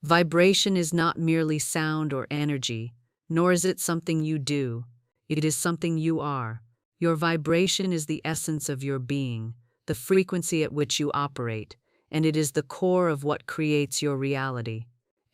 Vibration is not merely sound or energy, nor is it something you do. It is something you are. Your vibration is the essence of your being, the frequency at which you operate, and it is the core of what creates your reality.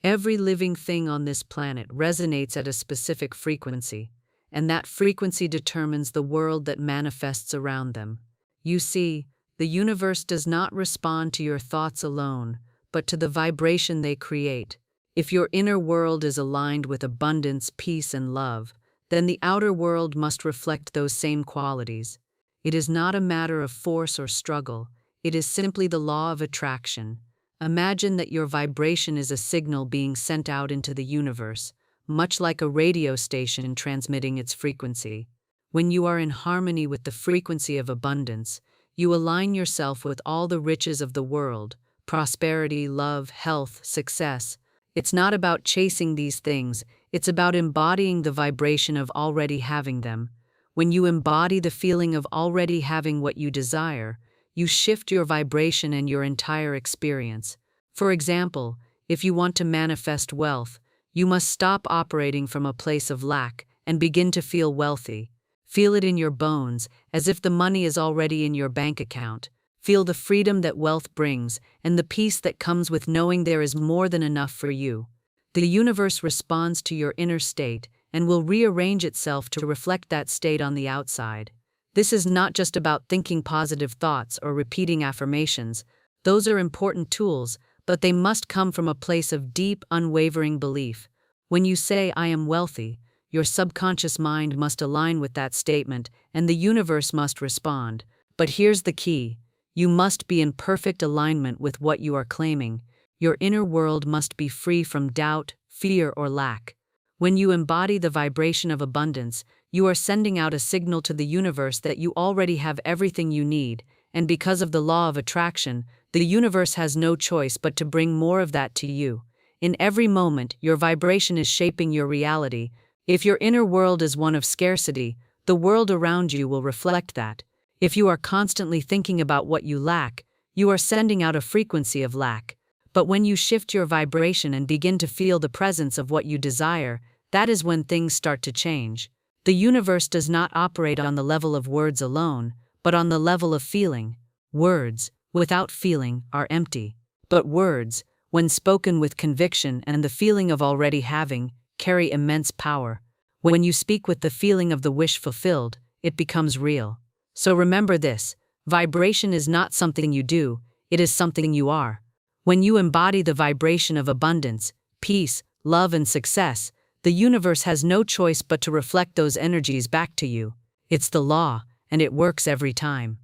Every living thing on this planet resonates at a specific frequency, and that frequency determines the world that manifests around them. You see, the universe does not respond to your thoughts alone, but to the vibration they create. If your inner world is aligned with abundance, peace, and love, then the outer world must reflect those same qualities. It is not a matter of force or struggle, it is simply the law of attraction. Imagine that your vibration is a signal being sent out into the universe, much like a radio station transmitting its frequency. When you are in harmony with the frequency of abundance, you align yourself with all the riches of the world, prosperity, love, health, success. It's not about chasing these things, it's about embodying the vibration of already having them. When you embody the feeling of already having what you desire, you shift your vibration and your entire experience. For example, if you want to manifest wealth, you must stop operating from a place of lack and begin to feel wealthy. Feel it in your bones, as if the money is already in your bank account. Feel the freedom that wealth brings and the peace that comes with knowing there is more than enough for you. The universe responds to your inner state and will rearrange itself to reflect that state on the outside. This is not just about thinking positive thoughts or repeating affirmations. Those are important tools, but they must come from a place of deep, unwavering belief. When you say, "I am wealthy," your subconscious mind must align with that statement, and the universe must respond. But here's the key. You must be in perfect alignment with what you are claiming. Your inner world must be free from doubt, fear, or lack. When you embody the vibration of abundance, you are sending out a signal to the universe that you already have everything you need, and because of the law of attraction, the universe has no choice but to bring more of that to you. In every moment, your vibration is shaping your reality. If your inner world is one of scarcity, the world around you will reflect that. If you are constantly thinking about what you lack, you are sending out a frequency of lack. But when you shift your vibration and begin to feel the presence of what you desire, that is when things start to change. The universe does not operate on the level of words alone, but on the level of feeling. Words, without feeling, are empty. But words, when spoken with conviction and the feeling of already having, carry immense power. When you speak with the feeling of the wish fulfilled, it becomes real. So remember this, vibration is not something you do, it is something you are. When you embody the vibration of abundance, peace, love, and success, the universe has no choice but to reflect those energies back to you. It's the law, and it works every time.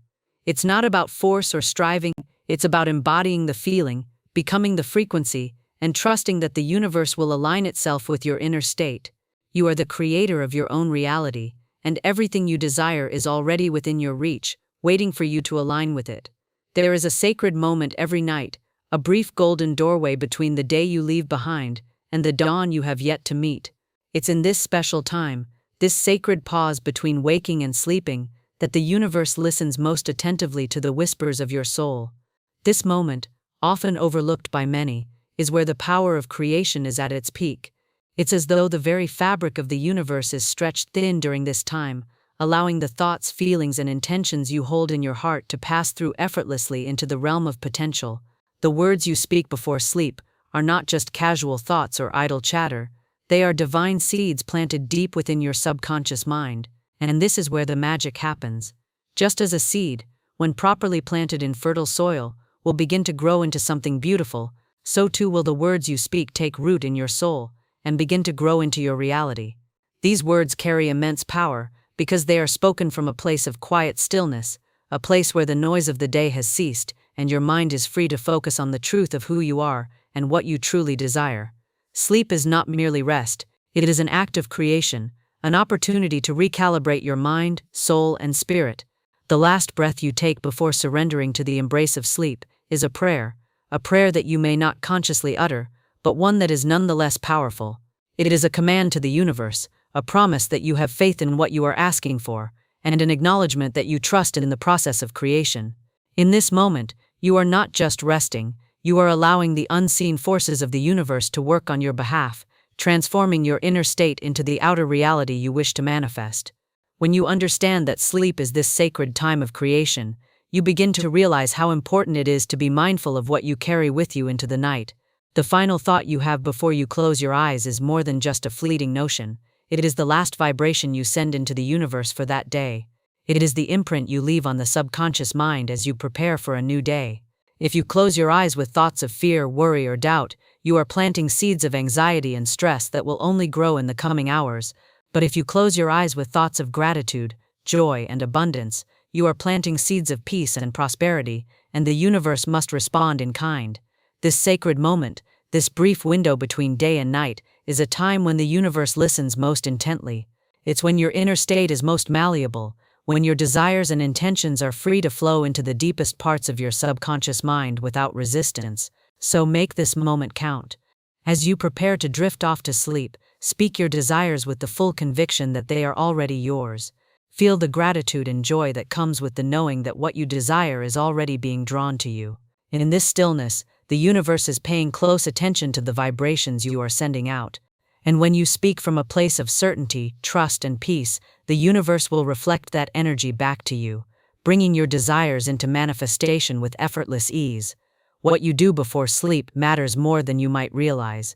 It's not about force or striving, it's about embodying the feeling, becoming the frequency, and trusting that the universe will align itself with your inner state. You are the creator of your own reality, and everything you desire is already within your reach, waiting for you to align with it. There is a sacred moment every night, a brief golden doorway between the day you leave behind and the dawn you have yet to meet. It's in this special time, this sacred pause between waking and sleeping, that the universe listens most attentively to the whispers of your soul. This moment, often overlooked by many, is where the power of creation is at its peak. It's as though the very fabric of the universe is stretched thin during this time, allowing the thoughts, feelings, and intentions you hold in your heart to pass through effortlessly into the realm of potential. The words you speak before sleep are not just casual thoughts or idle chatter, they are divine seeds planted deep within your subconscious mind, and this is where the magic happens. Just as a seed, when properly planted in fertile soil, will begin to grow into something beautiful, so too will the words you speak take root in your soul and begin to grow into your reality. These words carry immense power because they are spoken from a place of quiet stillness, a place where the noise of the day has ceased and your mind is free to focus on the truth of who you are and what you truly desire. Sleep is not merely rest, it is an act of creation, an opportunity to recalibrate your mind, soul, and spirit. The last breath you take before surrendering to the embrace of sleep is a prayer that you may not consciously utter, but one that is nonetheless powerful. It is a command to the universe, a promise that you have faith in what you are asking for, and an acknowledgement that you trust in the process of creation. In this moment, you are not just resting, You are allowing the unseen forces of the universe to work on your behalf, transforming your inner state into the outer reality you wish to manifest. When you understand that sleep is this sacred time of creation, you begin to realize how important it is to be mindful of what you carry with you into the night. The final thought you have before you close your eyes is more than just a fleeting notion. It is the last vibration you send into the universe for that day. It is the imprint you leave on the subconscious mind as you prepare for a new day. If you close your eyes with thoughts of fear, worry, or doubt, you are planting seeds of anxiety and stress that will only grow in the coming hours. But if you close your eyes with thoughts of gratitude, joy, and abundance, you are planting seeds of peace and prosperity, and the universe must respond in kind. This sacred moment, this brief window between day and night, is a time when the universe listens most intently. It's when your inner state is most malleable, when your desires and intentions are free to flow into the deepest parts of your subconscious mind without resistance. So make this moment count. As you prepare to drift off to sleep, speak your desires with the full conviction that they are already yours. Feel the gratitude and joy that comes with the knowing that what you desire is already being drawn to you. In this stillness, the universe is paying close attention to the vibrations you are sending out. And when you speak from a place of certainty, trust, and peace, the universe will reflect that energy back to you, bringing your desires into manifestation with effortless ease. What you do before sleep matters more than you might realize.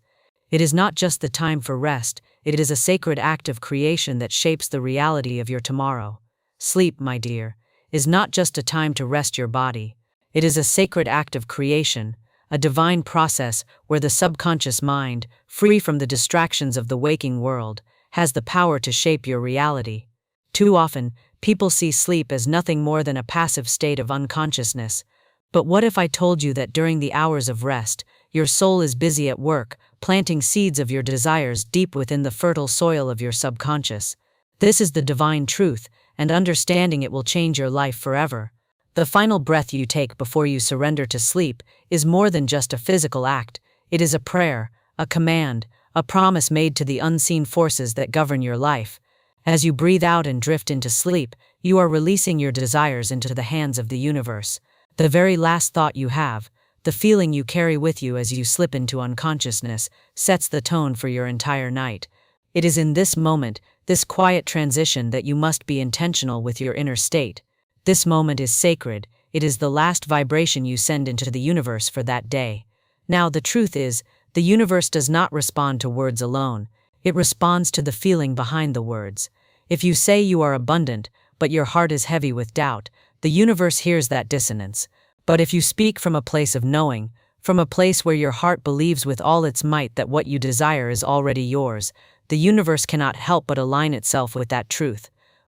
It is not just the time for rest, it is a sacred act of creation that shapes the reality of your tomorrow. Sleep, my dear, is not just a time to rest your body. It is a sacred act of creation, a divine process where the subconscious mind, free from the distractions of the waking world, has the power to shape your reality. Too often, people see sleep as nothing more than a passive state of unconsciousness. But what if I told you that during the hours of rest, your soul is busy at work, planting seeds of your desires deep within the fertile soil of your subconscious? This is the divine truth, and understanding it will change your life forever. The final breath you take before you surrender to sleep is more than just a physical act. It is a prayer, a command, a promise made to the unseen forces that govern your life. As you breathe out and drift into sleep, you are releasing your desires into the hands of the universe. The very last thought you have, the feeling you carry with you as you slip into unconsciousness, sets the tone for your entire night. It is in this moment, this quiet transition, that you must be intentional with your inner state. This moment is sacred. It is the last vibration you send into the universe for that day. Now, the truth is, the universe does not respond to words alone. It responds to the feeling behind the words. If you say you are abundant, but your heart is heavy with doubt, the universe hears that dissonance. But if you speak from a place of knowing, from a place where your heart believes with all its might that what you desire is already yours, the universe cannot help but align itself with that truth.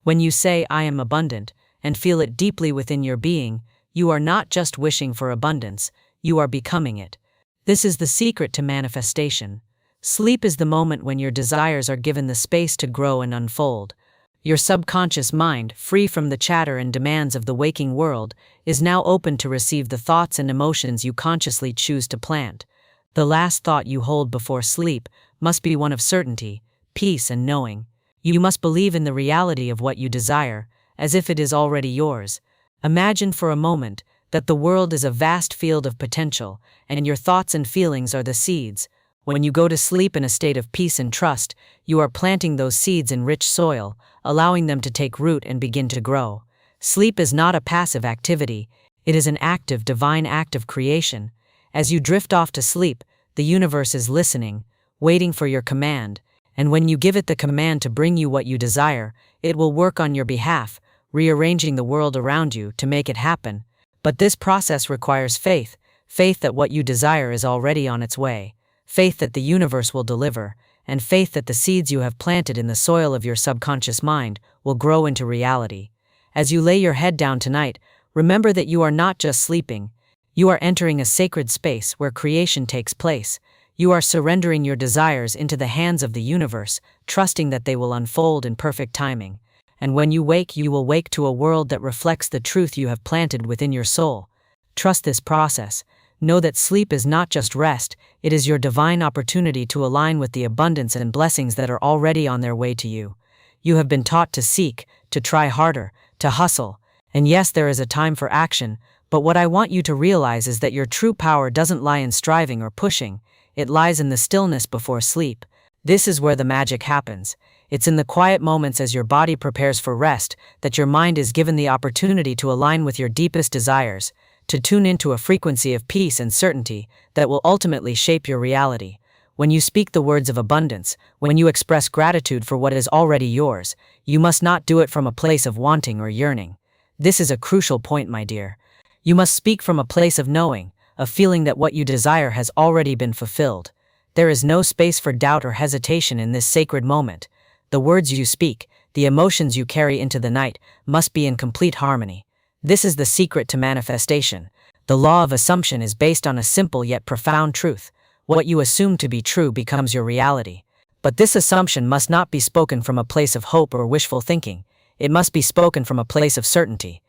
When you say, "I am abundant," and feel it deeply within your being, you are not just wishing for abundance, you are becoming it. This is the secret to manifestation. Sleep is the moment when your desires are given the space to grow and unfold. Your subconscious mind, free from the chatter and demands of the waking world, is now open to receive the thoughts and emotions you consciously choose to plant. The last thought you hold before sleep must be one of certainty, peace, and knowing. You must believe in the reality of what you desire, as if it is already yours. Imagine for a moment that the world is a vast field of potential, and your thoughts and feelings are the seeds. When you go to sleep in a state of peace and trust, you are planting those seeds in rich soil, allowing them to take root and begin to grow. Sleep is not a passive activity, it is an active, divine act of creation. As you drift off to sleep, the universe is listening, waiting for your command, and when you give it the command to bring you what you desire, it will work on your behalf, rearranging the world around you to make it happen. But this process requires faith, faith that what you desire is already on its way, faith that the universe will deliver, and faith that the seeds you have planted in the soil of your subconscious mind will grow into reality. As you lay your head down tonight, remember that you are not just sleeping. You are entering a sacred space where creation takes place. You are surrendering your desires into the hands of the universe, trusting that they will unfold in perfect timing. And when you will wake to a world that reflects the truth you have planted within your soul. Trust this process. Know that sleep is not just rest, it is your divine opportunity to align with the abundance and blessings that are already on their way to you. You have been taught to seek, to try harder, to hustle, and yes, there is a time for action, But what I want you to realize is that your true power doesn't lie in striving or pushing, it lies in the stillness before sleep. This is where the magic happens. It's in the quiet moments as your body prepares for rest that your mind is given the opportunity to align with your deepest desires, to tune into a frequency of peace and certainty that will ultimately shape your reality. When you speak the words of abundance, when you express gratitude for what is already yours, you must not do it from a place of wanting or yearning. This is a crucial point, my dear. You must speak from a place of knowing, of feeling that what you desire has already been fulfilled. There is no space for doubt or hesitation in this sacred moment. The words you speak, the emotions you carry into the night, must be in complete harmony. This is the secret to manifestation. The law of assumption is based on a simple yet profound truth. What you assume to be true becomes your reality. But this assumption must not be spoken from a place of hope or wishful thinking. It must be spoken from a place of certainty.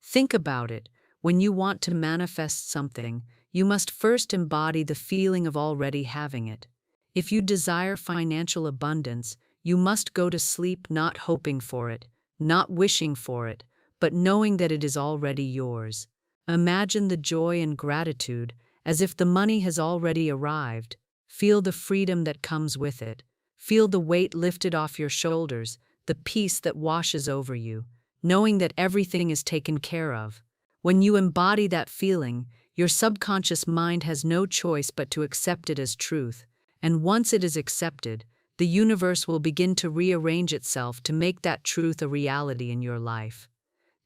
Think about it. When you want to manifest something, you must first embody the feeling of already having it. If you desire financial abundance, you must go to sleep not hoping for it, not wishing for it, but knowing that it is already yours. Imagine the joy and gratitude as if the money has already arrived. Feel the freedom that comes with it. Feel the weight lifted off your shoulders, the peace that washes over you, knowing that everything is taken care of. When you embody that feeling, your subconscious mind has no choice but to accept it as truth. And once it is accepted, the universe will begin to rearrange itself to make that truth a reality in your life.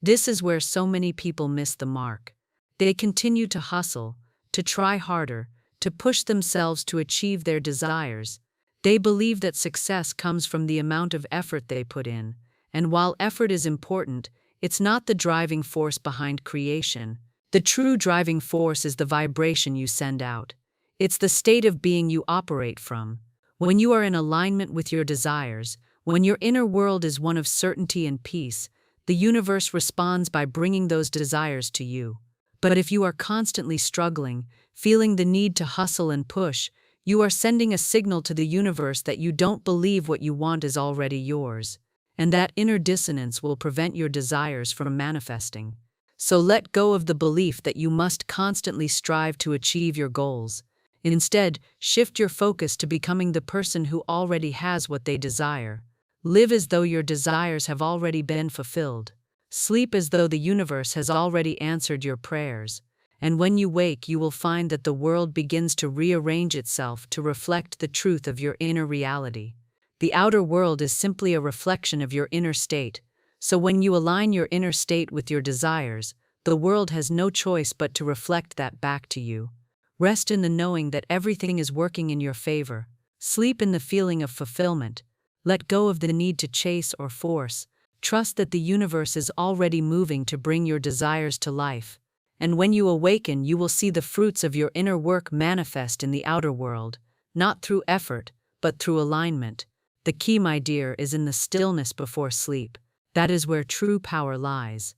This is where so many people miss the mark. They continue to hustle, to try harder, to push themselves to achieve their desires. They believe that success comes from the amount of effort they put in. And while effort is important, it's not the driving force behind creation. The true driving force is the vibration you send out. It's the state of being you operate from. When you are in alignment with your desires, when your inner world is one of certainty and peace, the universe responds by bringing those desires to you. But if you are constantly struggling, feeling the need to hustle and push, you are sending a signal to the universe that you don't believe what you want is already yours. And that inner dissonance will prevent your desires from manifesting. So let go of the belief that you must constantly strive to achieve your goals. Instead, shift your focus to becoming the person who already has what they desire. Live as though your desires have already been fulfilled. Sleep as though the universe has already answered your prayers. And when you wake, you will find that the world begins to rearrange itself to reflect the truth of your inner reality. The outer world is simply a reflection of your inner state. So when you align your inner state with your desires, the world has no choice but to reflect that back to you. Rest in the knowing that everything is working in your favor. Sleep in the feeling of fulfillment. Let go of the need to chase or force. Trust that the universe is already moving to bring your desires to life. And when you awaken, you will see the fruits of your inner work manifest in the outer world, not through effort, but through alignment. The key, my dear, is in the stillness before sleep. That is where true power lies.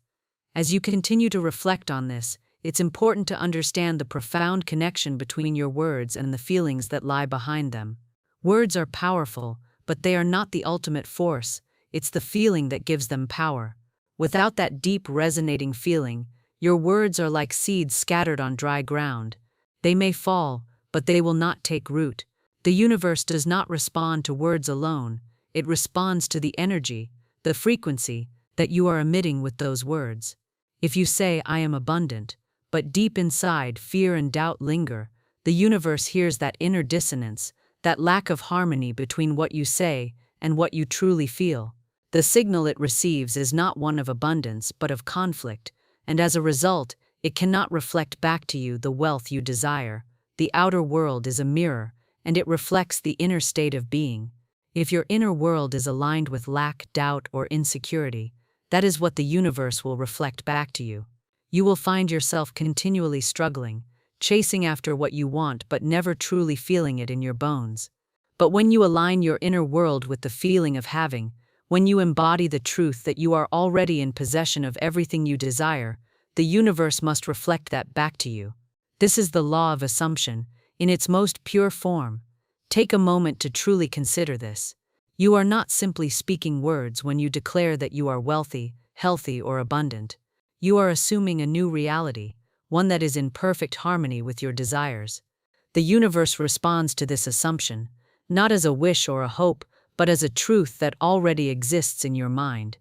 As you continue to reflect on this, it's important to understand the profound connection between your words and the feelings that lie behind them. Words are powerful, but they are not the ultimate force. It's the feeling that gives them power. Without that deep, resonating feeling, your words are like seeds scattered on dry ground. They may fall, but they will not take root. The universe does not respond to words alone. It responds to the energy, the frequency, that you are emitting with those words. If you say, "I am abundant," but deep inside fear and doubt linger, the universe hears that inner dissonance, that lack of harmony between what you say and what you truly feel. The signal it receives is not one of abundance but of conflict, and as a result, it cannot reflect back to you the wealth you desire. The outer world is a mirror, and it reflects the inner state of being. If your inner world is aligned with lack, doubt, or insecurity, that is what the universe will reflect back to you. You will find yourself continually struggling, chasing after what you want but never truly feeling it in your bones. But when you align your inner world with the feeling of having, when you embody the truth that you are already in possession of everything you desire, the universe must reflect that back to you. This is the law of assumption, in its most pure form. Take a moment to truly consider this. You are not simply speaking words when you declare that you are wealthy, healthy, or abundant. you are assuming a new reality, one that is in perfect harmony with your desires. The universe responds to this assumption, not as a wish or a hope, but as a truth that already exists in your mind.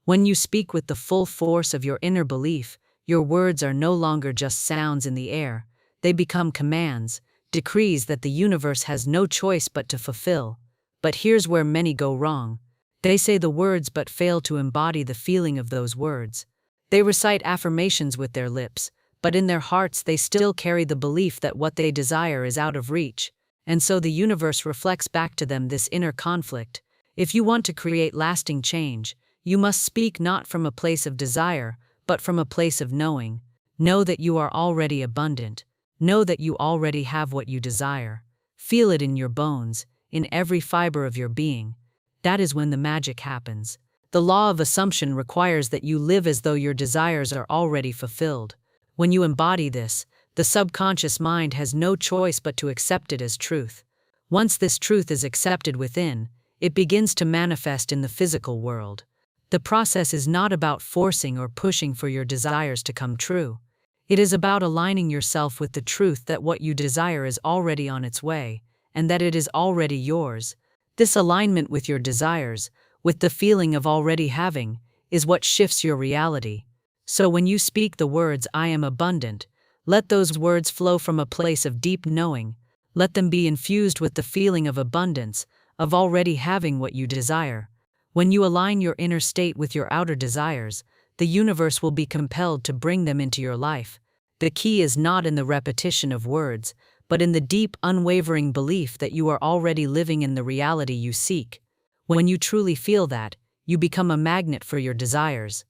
When you speak with the full force of your inner belief, your words are no longer just sounds in the air, they become commands, decrees that the universe has no choice but to fulfill. But here's where many go wrong. They say the words but fail to embody the feeling of those words. They recite affirmations with their lips, but in their hearts they still carry the belief that what they desire is out of reach, and so the universe reflects back to them this inner conflict. If you want to create lasting change, you must speak not from a place of desire, but from a place of knowing. Know that you are already abundant. Know that you already have what you desire. Feel it in your bones, in every fiber of your being. That is when the magic happens. The law of assumption requires that you live as though your desires are already fulfilled. When you embody this, the subconscious mind has no choice but to accept it as truth. Once this truth is accepted within, it begins to manifest in the physical world. The process is not about forcing or pushing for your desires to come true. It is about aligning yourself with the truth that what you desire is already on its way, and that it is already yours. This alignment with your desires, with the feeling of already having, is what shifts your reality. So when you speak the words, "I am abundant," let those words flow from a place of deep knowing. Let them be infused with the feeling of abundance, of already having what you desire. When you align your inner state with your outer desires, the universe will be compelled to bring them into your life. The key is not in the repetition of words, but in the deep, unwavering belief that you are already living in the reality you seek. When you truly feel that, you become a magnet for your desires.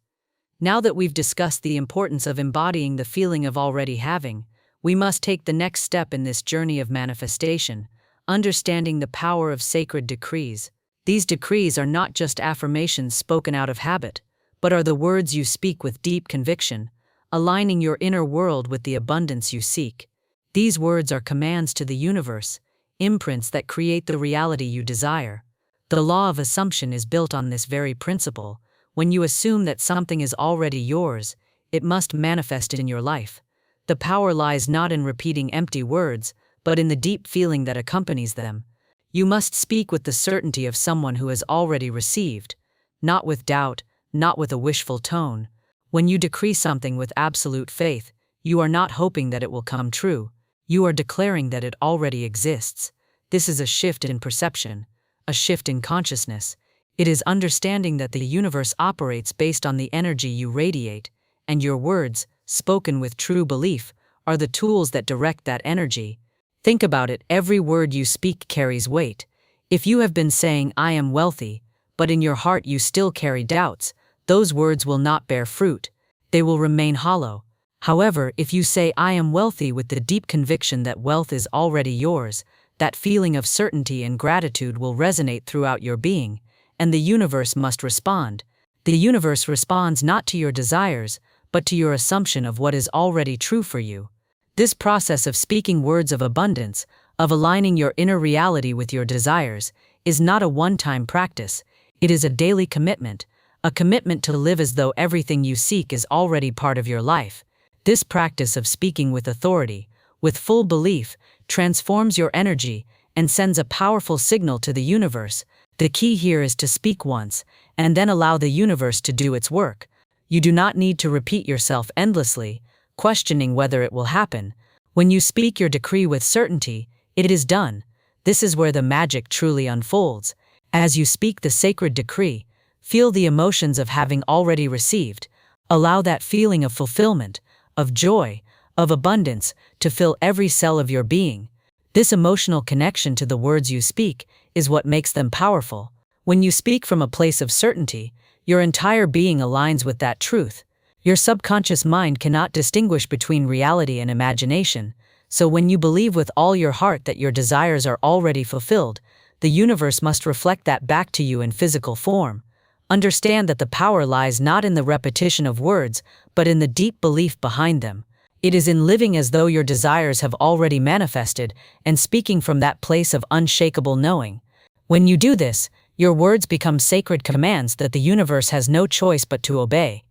Now that we've discussed the importance of embodying the feeling of already having, we must take the next step in this journey of manifestation, understanding the power of sacred decrees. These decrees are not just affirmations spoken out of habit, but are the words you speak with deep conviction, aligning your inner world with the abundance you seek. These words are commands to the universe, imprints that create the reality you desire. The law of assumption is built on this very principle. When you assume that something is already yours, it must manifest in your life. The power lies not in repeating empty words, but in the deep feeling that accompanies them. You must speak with the certainty of someone who has already received, not with doubt, not with a wishful tone. When you decree something with absolute faith, you are not hoping that it will come true. You are declaring that it already exists. This is a shift in perception, a shift in consciousness. It is understanding that the universe operates based on the energy you radiate, and your words, spoken with true belief, are the tools that direct that energy. Think about it, every word you speak carries weight. If you have been saying, "I am wealthy," but in your heart you still carry doubts, those words will not bear fruit. They will remain hollow. However, if you say, "I am wealthy," with the deep conviction that wealth is already yours, that feeling of certainty and gratitude will resonate throughout your being, and the universe must respond. The universe responds not to your desires, but to your assumption of what is already true for you. This process of speaking words of abundance, of aligning your inner reality with your desires, is not a one-time practice. It is a daily commitment, a commitment to live as though everything you seek is already part of your life. This practice of speaking with authority, with full belief, transforms your energy and sends a powerful signal to the universe. The key here is to speak once, and then allow the universe to do its work. You do not need to repeat yourself endlessly, questioning whether it will happen. When you speak your decree with certainty, it is done. This is where the magic truly unfolds. As you speak the sacred decree, feel the emotions of having already received. Allow that feeling of fulfillment, of joy, of abundance, to fill every cell of your being. This emotional connection to the words you speak is what makes them powerful. When you speak from a place of certainty, your entire being aligns with that truth. Your subconscious mind cannot distinguish between reality and imagination, so when you believe with all your heart that your desires are already fulfilled, the universe must reflect that back to you in physical form. Understand that the power lies not in the repetition of words, but in the deep belief behind them. It is in living as though your desires have already manifested and speaking from that place of unshakable knowing. When you do this, your words become sacred commands that the universe has no choice but to obey.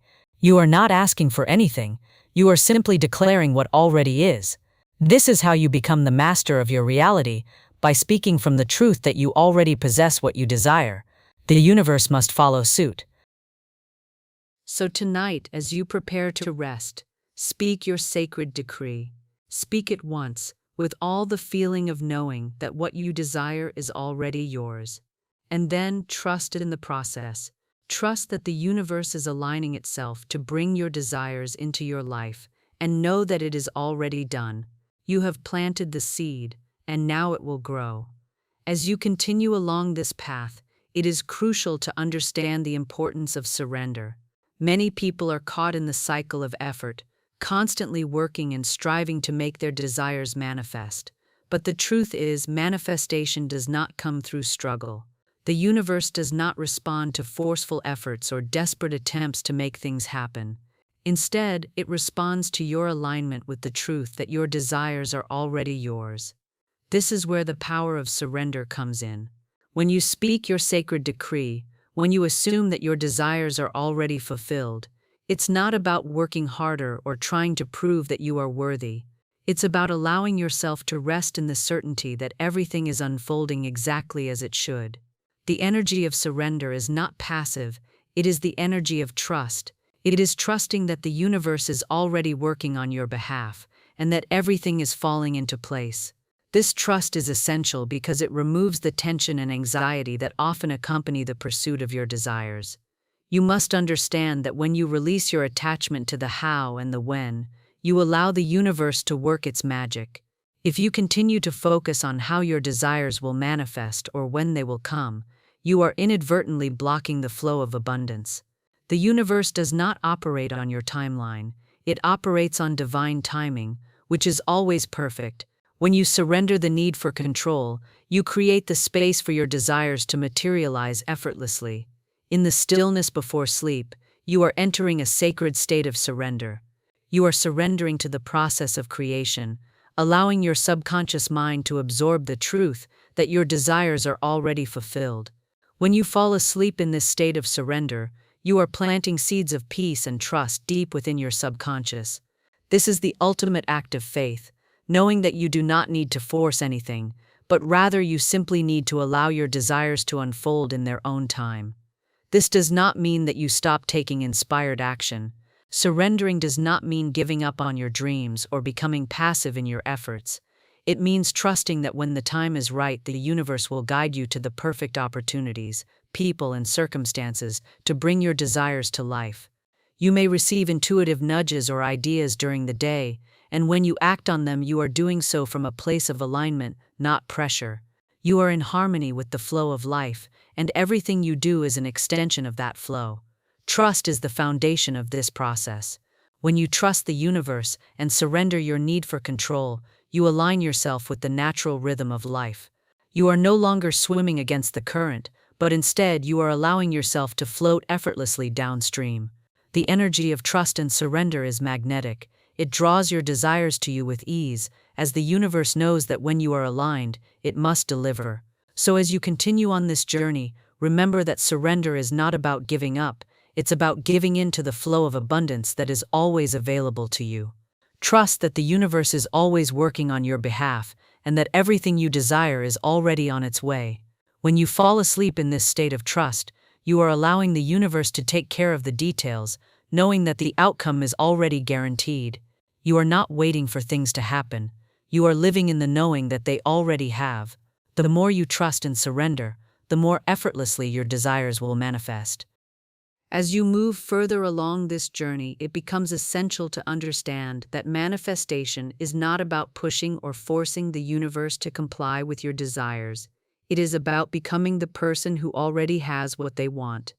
You are not asking for anything, you are simply declaring what already is. This is how you become the master of your reality, by speaking from the truth that you already possess what you desire. The universe must follow suit. So tonight, as you prepare to rest, speak your sacred decree. Speak it once, with all the feeling of knowing that what you desire is already yours. And then trust in the process. Trust that the universe is aligning itself to bring your desires into your life, and know that it is already done. You have planted the seed, and now it will grow. As you continue along this path, it is crucial to understand the importance of surrender. Many people are caught in the cycle of effort, constantly working and striving to make their desires manifest. But the truth is, manifestation does not come through struggle. The universe does not respond to forceful efforts or desperate attempts to make things happen. Instead, it responds to your alignment with the truth that your desires are already yours. This is where the power of surrender comes in. When you speak your sacred decree, when you assume that your desires are already fulfilled, it's not about working harder or trying to prove that you are worthy. It's about allowing yourself to rest in the certainty that everything is unfolding exactly as it should. The energy of surrender is not passive, it is the energy of trust. It is trusting that the universe is already working on your behalf, and that everything is falling into place. This trust is essential because it removes the tension and anxiety that often accompany the pursuit of your desires. You must understand that when you release your attachment to the how and the when, you allow the universe to work its magic. If you continue to focus on how your desires will manifest or when they will come, you are inadvertently blocking the flow of abundance. The universe does not operate on your timeline, it operates on divine timing, which is always perfect. When you surrender the need for control, you create the space for your desires to materialize effortlessly. In the stillness before sleep, you are entering a sacred state of surrender. You are surrendering to the process of creation, allowing your subconscious mind to absorb the truth that your desires are already fulfilled. When you fall asleep in this state of surrender, you are planting seeds of peace and trust deep within your subconscious. This is the ultimate act of faith, knowing that you do not need to force anything, but rather you simply need to allow your desires to unfold in their own time. This does not mean that you stop taking inspired action. Surrendering does not mean giving up on your dreams or becoming passive in your efforts. It means trusting that when the time is right, the universe will guide you to the perfect opportunities, people, and circumstances to bring your desires to life. You may receive intuitive nudges or ideas during the day, and when you act on them, you are doing so from a place of alignment, not pressure. You are in harmony with the flow of life, and everything you do is an extension of that flow. Trust is the foundation of this process. When you trust the universe and surrender your need for control, you align yourself with the natural rhythm of life. You are no longer swimming against the current, but instead you are allowing yourself to float effortlessly downstream. The energy of trust and surrender is magnetic. It draws your desires to you with ease, as the universe knows that when you are aligned, it must deliver. So as you continue on this journey, remember that surrender is not about giving up, it's about giving in to the flow of abundance that is always available to you. Trust that the universe is always working on your behalf, and that everything you desire is already on its way. When you fall asleep in this state of trust, you are allowing the universe to take care of the details, knowing that the outcome is already guaranteed. You are not waiting for things to happen. You are living in the knowing that they already have. The more you trust and surrender, the more effortlessly your desires will manifest. As you move further along this journey, it becomes essential to understand that manifestation is not about pushing or forcing the universe to comply with your desires. It is about becoming the person who already has what they want.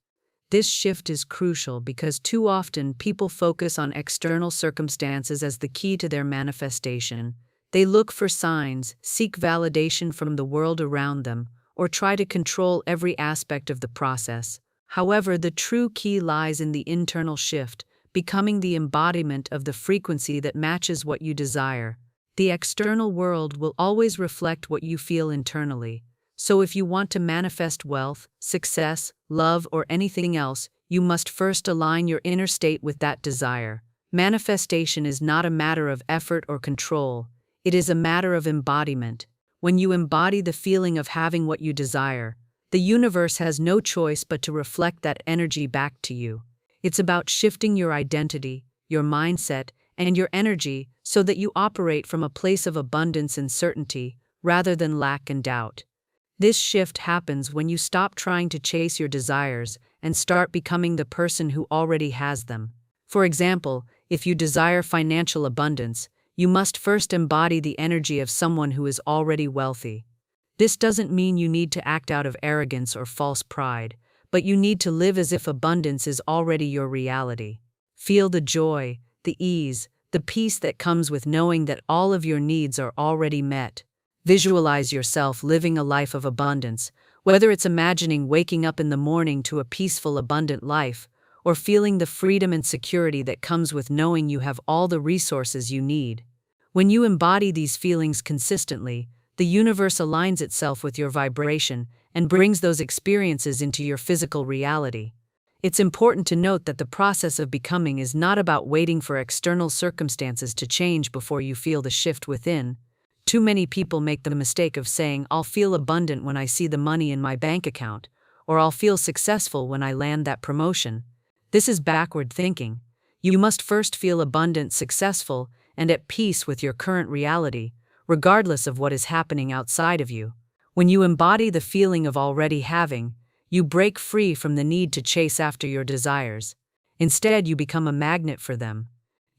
This shift is crucial because too often people focus on external circumstances as the key to their manifestation. They look for signs, seek validation from the world around them, or try to control every aspect of the process. However, the true key lies in the internal shift, becoming the embodiment of the frequency that matches what you desire. The external world will always reflect what you feel internally. So if you want to manifest wealth, success, love, or anything else, you must first align your inner state with that desire. Manifestation is not a matter of effort or control, it is a matter of embodiment. When you embody the feeling of having what you desire, the universe has no choice but to reflect that energy back to you. It's about shifting your identity, your mindset, and your energy so that you operate from a place of abundance and certainty, rather than lack and doubt. This shift happens when you stop trying to chase your desires and start becoming the person who already has them. For example, if you desire financial abundance, you must first embody the energy of someone who is already wealthy. This doesn't mean you need to act out of arrogance or false pride, but you need to live as if abundance is already your reality. Feel the joy, the ease, the peace that comes with knowing that all of your needs are already met. Visualize yourself living a life of abundance, whether it's imagining waking up in the morning to a peaceful, abundant life, or feeling the freedom and security that comes with knowing you have all the resources you need. When you embody these feelings consistently, the universe aligns itself with your vibration and brings those experiences into your physical reality. It's important to note that the process of becoming is not about waiting for external circumstances to change before you feel the shift within. Too many people make the mistake of saying, "I'll feel abundant when I see the money in my bank account," or "I'll feel successful when I land that promotion." This is backward thinking. You must first feel abundant, successful, and at peace with your current reality, regardless of what is happening outside of you. When you embody the feeling of already having, you break free from the need to chase after your desires. Instead, you become a magnet for them.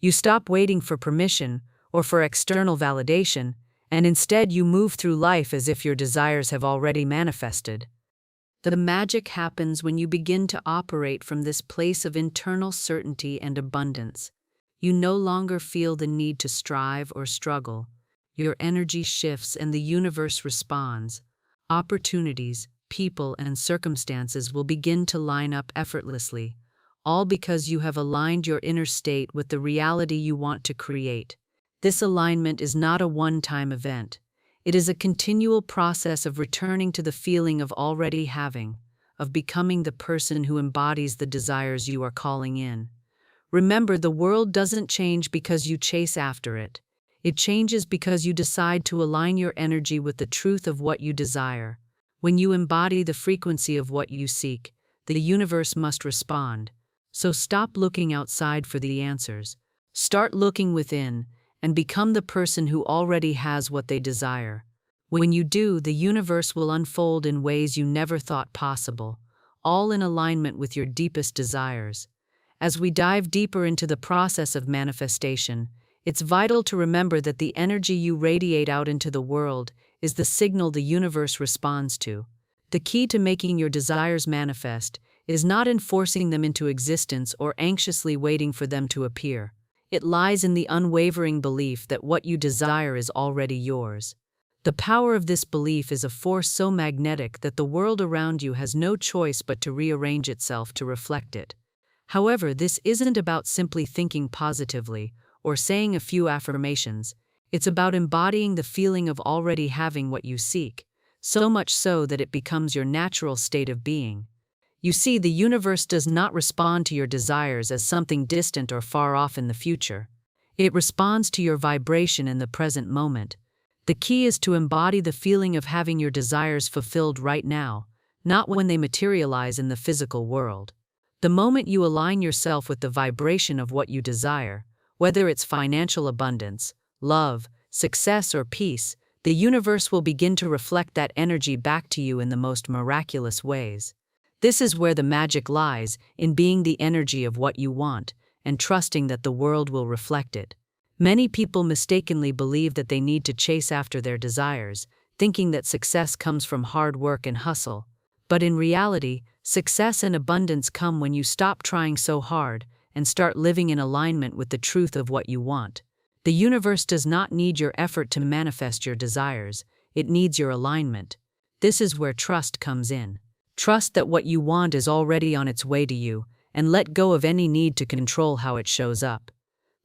You stop waiting for permission or for external validation, and instead you move through life as if your desires have already manifested. The magic happens when you begin to operate from this place of internal certainty and abundance. You no longer feel the need to strive or struggle. Your energy shifts and the universe responds. Opportunities, people, and circumstances will begin to line up effortlessly, all because you have aligned your inner state with the reality you want to create. This alignment is not a one-time event. It is a continual process of returning to the feeling of already having, of becoming the person who embodies the desires you are calling in. Remember, the world doesn't change because you chase after it. It changes because you decide to align your energy with the truth of what you desire. When you embody the frequency of what you seek, the universe must respond. So stop looking outside for the answers. Start looking within, and become the person who already has what they desire. When you do, the universe will unfold in ways you never thought possible, all in alignment with your deepest desires. As we dive deeper into the process of manifestation, it's vital to remember that the energy you radiate out into the world is the signal the universe responds to. The key to making your desires manifest is not in forcing them into existence or anxiously waiting for them to appear. It lies in the unwavering belief that what you desire is already yours. The power of this belief is a force so magnetic that the world around you has no choice but to rearrange itself to reflect it. However, this isn't about simply thinking positively or saying a few affirmations. It's about embodying the feeling of already having what you seek, so much so that it becomes your natural state of being. You see, the universe does not respond to your desires as something distant or far off in the future. It responds to your vibration in the present moment. The key is to embody the feeling of having your desires fulfilled right now, not when they materialize in the physical world. The moment you align yourself with the vibration of what you desire, whether it's financial abundance, love, success, or peace, the universe will begin to reflect that energy back to you in the most miraculous ways. This is where the magic lies, in being the energy of what you want, and trusting that the world will reflect it. Many people mistakenly believe that they need to chase after their desires, thinking that success comes from hard work and hustle. But in reality, success and abundance come when you stop trying so hard and start living in alignment with the truth of what you want. The universe does not need your effort to manifest your desires, it needs your alignment. This is where trust comes in. Trust that what you want is already on its way to you, and let go of any need to control how it shows up.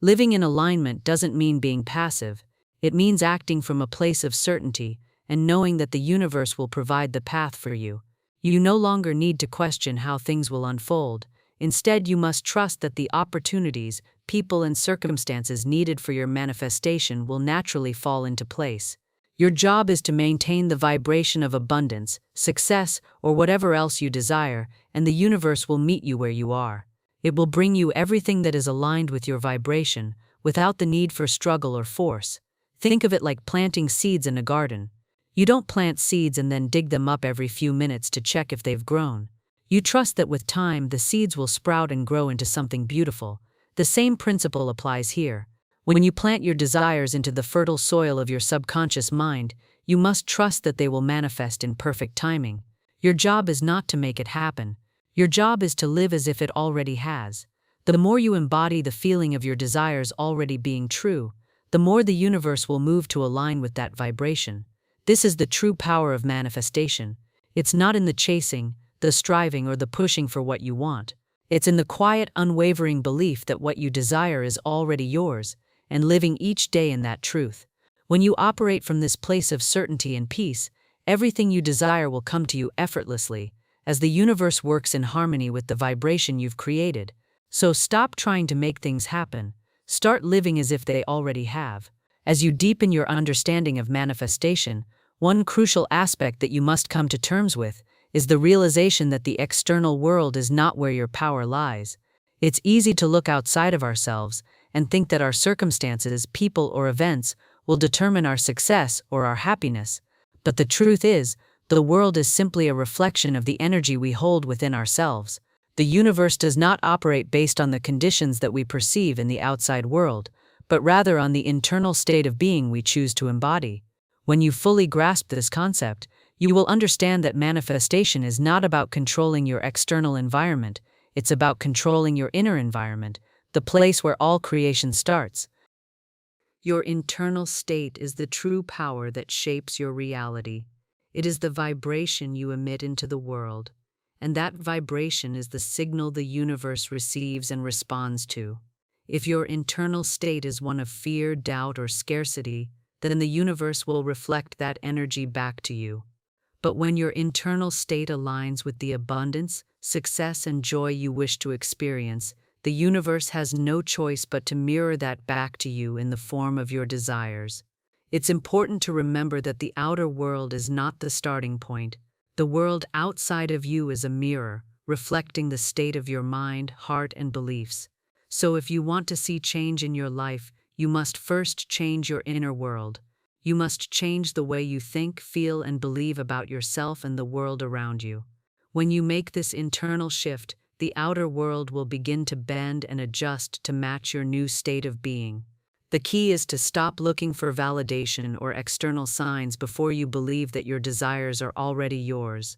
Living in alignment doesn't mean being passive. It means acting from a place of certainty and knowing that the universe will provide the path for you. You no longer need to question how things will unfold. Instead, you must trust that the opportunities, people, and circumstances needed for your manifestation will naturally fall into place. Your job is to maintain the vibration of abundance, success, or whatever else you desire, and the universe will meet you where you are. It will bring you everything that is aligned with your vibration, without the need for struggle or force. Think of it like planting seeds in a garden. You don't plant seeds and then dig them up every few minutes to check if they've grown. You trust that with time the seeds will sprout and grow into something beautiful. The same principle applies here. When you plant your desires into the fertile soil of your subconscious mind, you must trust that they will manifest in perfect timing. Your job is not to make it happen. Your job is to live as if it already has. The more you embody the feeling of your desires already being true, the more the universe will move to align with that vibration. This is the true power of manifestation. It's not in the chasing, the striving, or the pushing for what you want. It's in the quiet, unwavering belief that what you desire is already yours, and living each day in that truth. When you operate from this place of certainty and peace, everything you desire will come to you effortlessly, as the universe works in harmony with the vibration you've created. So stop trying to make things happen. Start living as if they already have. As you deepen your understanding of manifestation, one crucial aspect that you must come to terms with is the realization that the external world is not where your power lies. It's easy to look outside of ourselves and think that our circumstances, people, or events will determine our success or our happiness. But the truth is, the world is simply a reflection of the energy we hold within ourselves. The universe does not operate based on the conditions that we perceive in the outside world, but rather on the internal state of being we choose to embody. When you fully grasp this concept, you will understand that manifestation is not about controlling your external environment, it's about controlling your inner environment, the place where all creation starts. Your internal state is the true power that shapes your reality. It is the vibration you emit into the world, and that vibration is the signal the universe receives and responds to. If your internal state is one of fear, doubt, or scarcity, then the universe will reflect that energy back to you. But when your internal state aligns with the abundance, success, and joy you wish to experience, the universe has no choice but to mirror that back to you in the form of your desires. It's important to remember that the outer world is not the starting point. The world outside of you is a mirror, reflecting the state of your mind, heart, and beliefs. So if you want to see change in your life, you must first change your inner world. You must change the way you think, feel, and believe about yourself and the world around you. When you make this internal shift, the outer world will begin to bend and adjust to match your new state of being. The key is to stop looking for validation or external signs before you believe that your desires are already yours.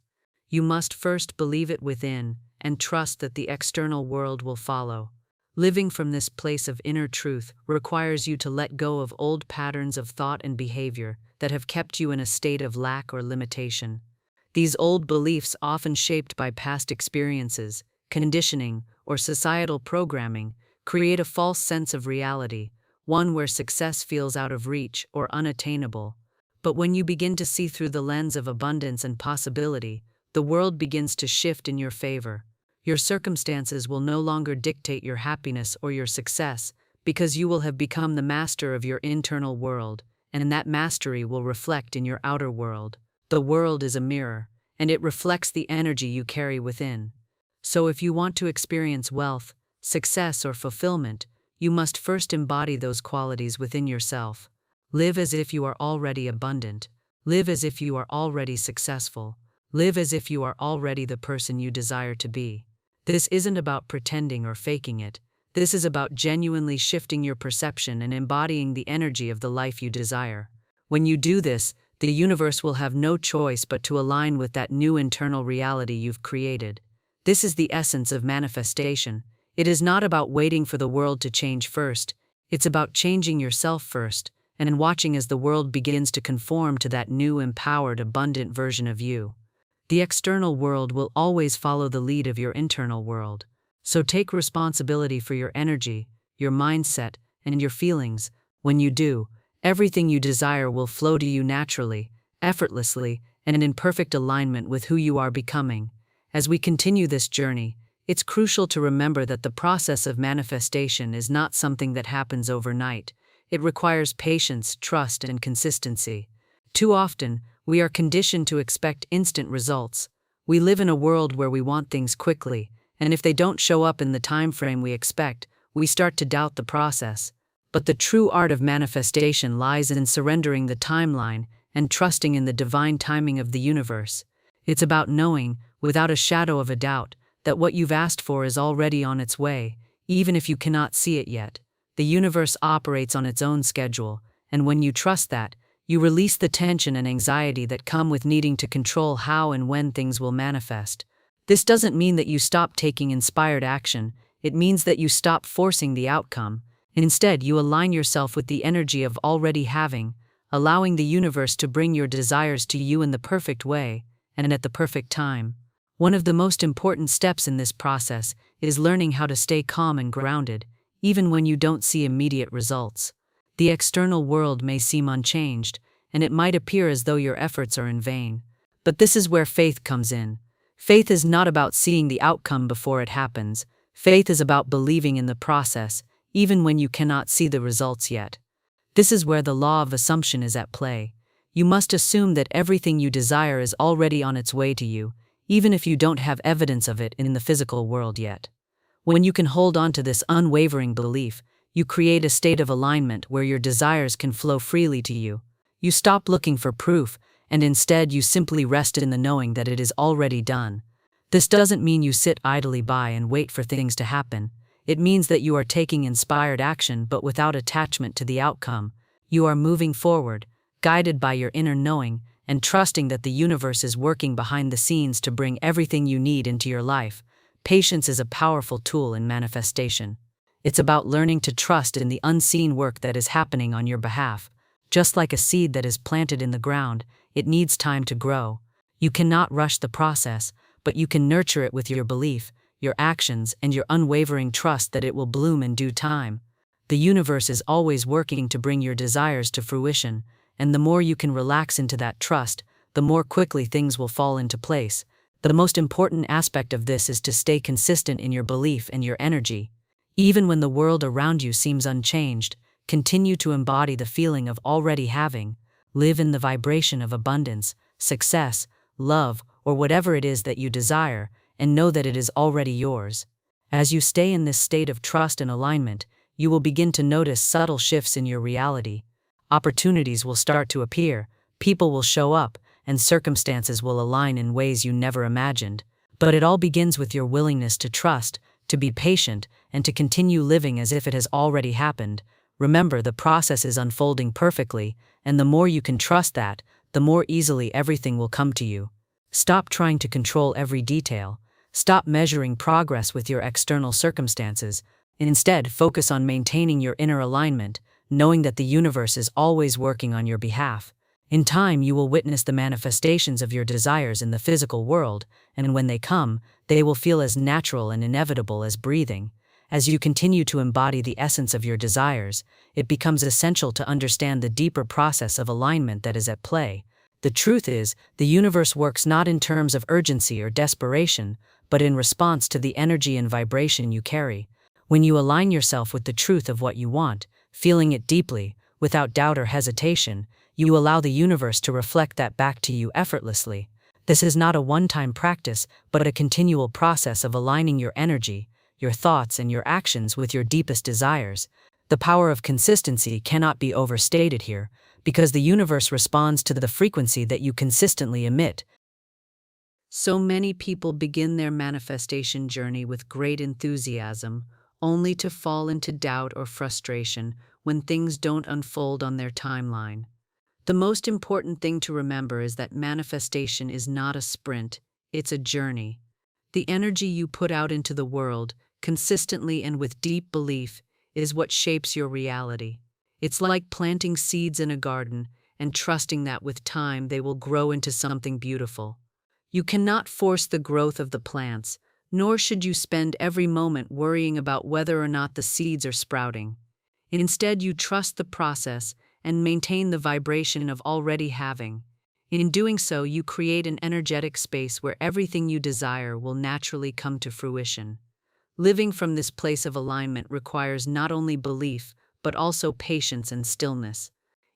You must first believe it within and trust that the external world will follow. Living from this place of inner truth requires you to let go of old patterns of thought and behavior that have kept you in a state of lack or limitation. These old beliefs, often shaped by past experiences, conditioning, or societal programming, create a false sense of reality, one where success feels out of reach or unattainable. But when you begin to see through the lens of abundance and possibility, the world begins to shift in your favor. Your circumstances will no longer dictate your happiness or your success, because you will have become the master of your internal world, and that mastery will reflect in your outer world. The world is a mirror, and it reflects the energy you carry within. So if you want to experience wealth, success, or fulfillment, you must first embody those qualities within yourself. Live as if you are already abundant. Live as if you are already successful. Live as if you are already the person you desire to be. This isn't about pretending or faking it. This is about genuinely shifting your perception and embodying the energy of the life you desire. When you do this, the universe will have no choice but to align with that new internal reality you've created. This is the essence of manifestation. It is not about waiting for the world to change first. It's about changing yourself first, and watching as the world begins to conform to that new, empowered, abundant version of you. The external world will always follow the lead of your internal world. So take responsibility for your energy, your mindset, and your feelings. When you do, everything you desire will flow to you naturally, effortlessly, and in perfect alignment with who you are becoming. As we continue this journey, It's crucial to remember that the process of manifestation is not something that happens overnight. It requires patience, trust, and consistency. Too often, we are conditioned to expect instant results. We live in a world where we want things quickly, and if they don't show up in the time frame we expect, we start to doubt the process. But the true art of manifestation lies in surrendering the timeline and trusting in the divine timing of the universe. It's about knowing, without a shadow of a doubt, that what you've asked for is already on its way, even if you cannot see it yet. The universe operates on its own schedule, and when you trust that, you release the tension and anxiety that come with needing to control how and when things will manifest. This doesn't mean that you stop taking inspired action, it means that you stop forcing the outcome. Instead, you align yourself with the energy of already having, allowing the universe to bring your desires to you in the perfect way and at the perfect time. One of the most important steps in this process is learning how to stay calm and grounded, even when you don't see immediate results. The external world may seem unchanged, and it might appear as though your efforts are in vain. But this is where faith comes in. Faith is not about seeing the outcome before it happens. Faith is about believing in the process, even when you cannot see the results yet. This is where the law of assumption is at play. You must assume that everything you desire is already on its way to you, even if you don't have evidence of it in the physical world yet. When you can hold on to this unwavering belief, you create a state of alignment where your desires can flow freely to you. You stop looking for proof, and instead you simply rest in the knowing that it is already done. This doesn't mean you sit idly by and wait for things to happen. It means that you are taking inspired action but without attachment to the outcome. You are moving forward, guided by your inner knowing, and trusting that the universe is working behind the scenes to bring everything you need into your life. Patience is a powerful tool in manifestation. It's about learning to trust in the unseen work that is happening on your behalf. Just like a seed that is planted in the ground, it needs time to grow. You cannot rush the process, but you can nurture it with your belief, your actions, and your unwavering trust that it will bloom in due time. The universe is always working to bring your desires to fruition, and the more you can relax into that trust, the more quickly things will fall into place. The most important aspect of this is to stay consistent in your belief and your energy. Even when the world around you seems unchanged, continue to embody the feeling of already having. Live in the vibration of abundance, success, love, or whatever it is that you desire, and know that it is already yours. As you stay in this state of trust and alignment, you will begin to notice subtle shifts in your reality. Opportunities will start to appear, people will show up, and circumstances will align in ways you never imagined. But it all begins with your willingness to trust, to be patient, and to continue living as if it has already happened. Remember, the process is unfolding perfectly, and the more you can trust that, the more easily everything will come to you. Stop trying to control every detail. Stop measuring progress with your external circumstances. Instead, focus on maintaining your inner alignment, knowing that the universe is always working on your behalf. In time, you will witness the manifestations of your desires in the physical world, and when they come, they will feel as natural and inevitable as breathing. As you continue to embody the essence of your desires, it becomes essential to understand the deeper process of alignment that is at play. The truth is, the universe works not in terms of urgency or desperation, but in response to the energy and vibration you carry. When you align yourself with the truth of what you want, feeling it deeply, without doubt or hesitation, you allow the universe to reflect that back to you effortlessly. This is not a one-time practice, but a continual process of aligning your energy, your thoughts, and your actions with your deepest desires. The power of consistency cannot be overstated here, because the universe responds to the frequency that you consistently emit. So many people begin their manifestation journey with great enthusiasm, only to fall into doubt or frustration when things don't unfold on their timeline. The most important thing to remember is that manifestation is not a sprint, it's a journey. The energy you put out into the world, consistently and with deep belief, is what shapes your reality. It's like planting seeds in a garden and trusting that with time they will grow into something beautiful. You cannot force the growth of the plants, nor should you spend every moment worrying about whether or not the seeds are sprouting. Instead, you trust the process and maintain the vibration of already having. In doing so, you create an energetic space where everything you desire will naturally come to fruition. Living from this place of alignment requires not only belief, but also patience and stillness.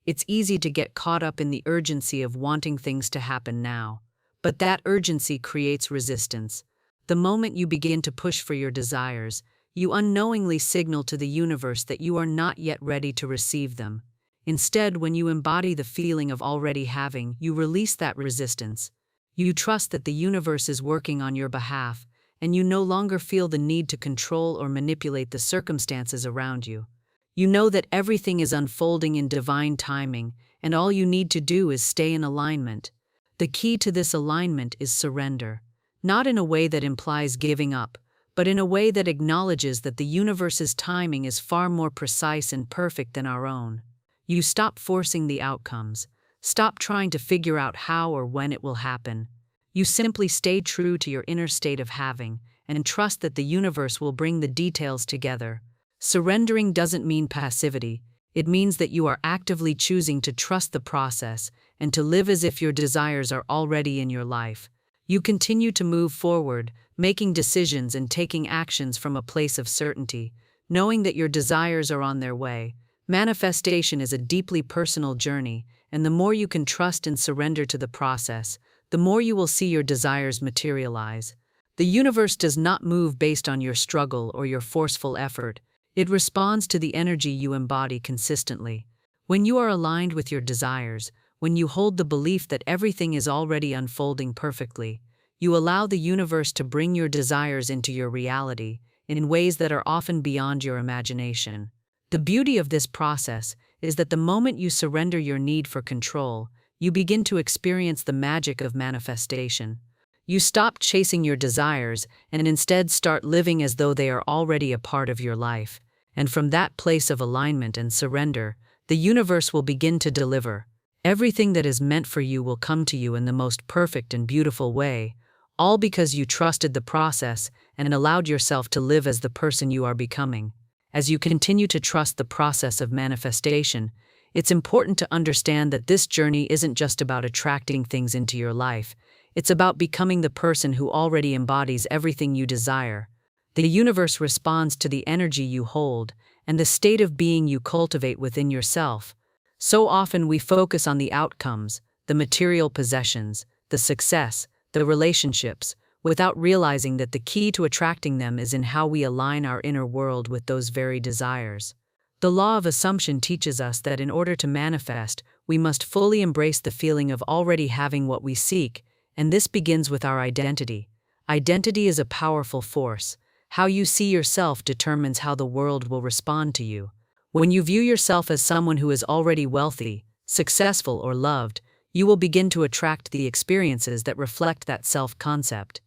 It's easy to get caught up in the urgency of wanting things to happen now, but that urgency creates resistance. The moment you begin to push for your desires, you unknowingly signal to the universe that you are not yet ready to receive them. Instead, when you embody the feeling of already having, you release that resistance. You trust that the universe is working on your behalf, and you no longer feel the need to control or manipulate the circumstances around you. You know that everything is unfolding in divine timing, and all you need to do is stay in alignment. The key to this alignment is surrender, not in a way that implies giving up, but in a way that acknowledges that the universe's timing is far more precise and perfect than our own. You stop forcing the outcomes, stop trying to figure out how or when it will happen. You simply stay true to your inner state of having and trust that the universe will bring the details together. Surrendering doesn't mean passivity. It means that you are actively choosing to trust the process and to live as if your desires are already in your life. You continue to move forward, making decisions and taking actions from a place of certainty, knowing that your desires are on their way. Manifestation is a deeply personal journey, and the more you can trust and surrender to the process, the more you will see your desires materialize. The universe does not move based on your struggle or your forceful effort. It responds to the energy you embody consistently. When you are aligned with your desires, when you hold the belief that everything is already unfolding perfectly, you allow the universe to bring your desires into your reality in ways that are often beyond your imagination. The beauty of this process is that the moment you surrender your need for control, you begin to experience the magic of manifestation. You stop chasing your desires and instead start living as though they are already a part of your life. And from that place of alignment and surrender, the universe will begin to deliver. Everything that is meant for you will come to you in the most perfect and beautiful way, all because you trusted the process and allowed yourself to live as the person you are becoming. As you continue to trust the process of manifestation, it's important to understand that this journey isn't just about attracting things into your life. It's about becoming the person who already embodies everything you desire. The universe responds to the energy you hold and the state of being you cultivate within yourself. So often we focus on the outcomes, the material possessions, the success, the relationships, without realizing that the key to attracting them is in how we align our inner world with those very desires. The law of assumption teaches us that in order to manifest, we must fully embrace the feeling of already having what we seek, and this begins with our identity. Identity is a powerful force. How you see yourself determines how the world will respond to you. When you view yourself as someone who is already wealthy, successful, or loved, you will begin to attract the experiences that reflect that self-concept.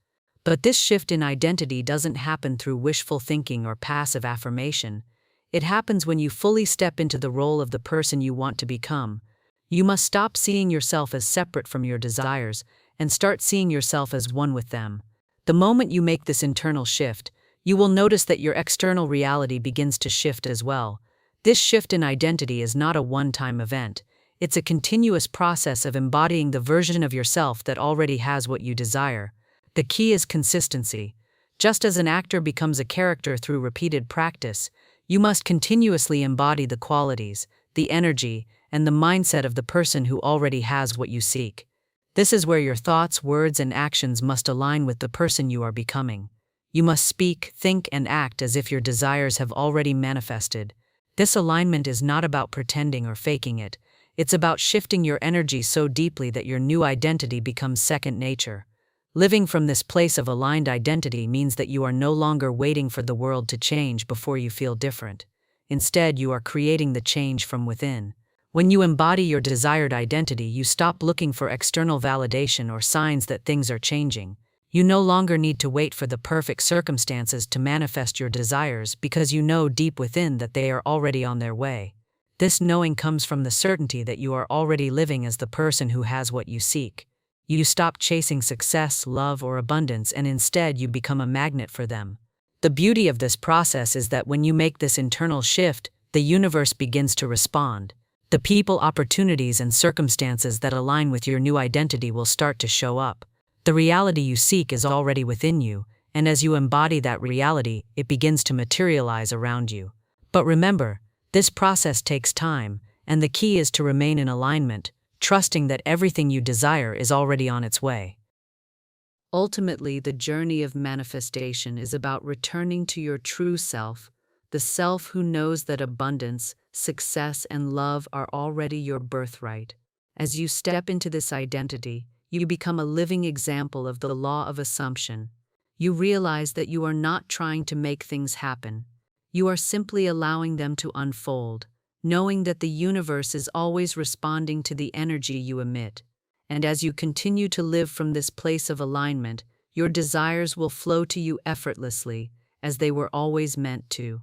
But this shift in identity doesn't happen through wishful thinking or passive affirmation. It happens when you fully step into the role of the person you want to become. You must stop seeing yourself as separate from your desires and start seeing yourself as one with them. The moment you make this internal shift, you will notice that your external reality begins to shift as well. This shift in identity is not a one-time event. It's a continuous process of embodying the version of yourself that already has what you desire. The key is consistency. Just as an actor becomes a character through repeated practice, you must continuously embody the qualities, the energy, and the mindset of the person who already has what you seek. This is where your thoughts, words, and actions must align with the person you are becoming. You must speak, think, and act as if your desires have already manifested. This alignment is not about pretending or faking it. It's about shifting your energy so deeply that your new identity becomes second nature. Living from this place of aligned identity means that you are no longer waiting for the world to change before you feel different. Instead, you are creating the change from within. When you embody your desired identity, you stop looking for external validation or signs that things are changing. You no longer need to wait for the perfect circumstances to manifest your desires because you know deep within that they are already on their way. This knowing comes from the certainty that you are already living as the person who has what you seek. You stop chasing success, love, or abundance, and instead you become a magnet for them. The beauty of this process is that when you make this internal shift, the universe begins to respond. The people, opportunities, and circumstances that align with your new identity will start to show up. The reality you seek is already within you, and as you embody that reality, it begins to materialize around you. But remember, this process takes time, and the key is to remain in alignment, trusting that everything you desire is already on its way. Ultimately, the journey of manifestation is about returning to your true self, the self who knows that abundance, success, and love are already your birthright. As you step into this identity, you become a living example of the law of assumption. You realize that you are not trying to make things happen. You are simply allowing them to unfold, knowing that the universe is always responding to the energy you emit. And as you continue to live from this place of alignment, your desires will flow to you effortlessly, as they were always meant to.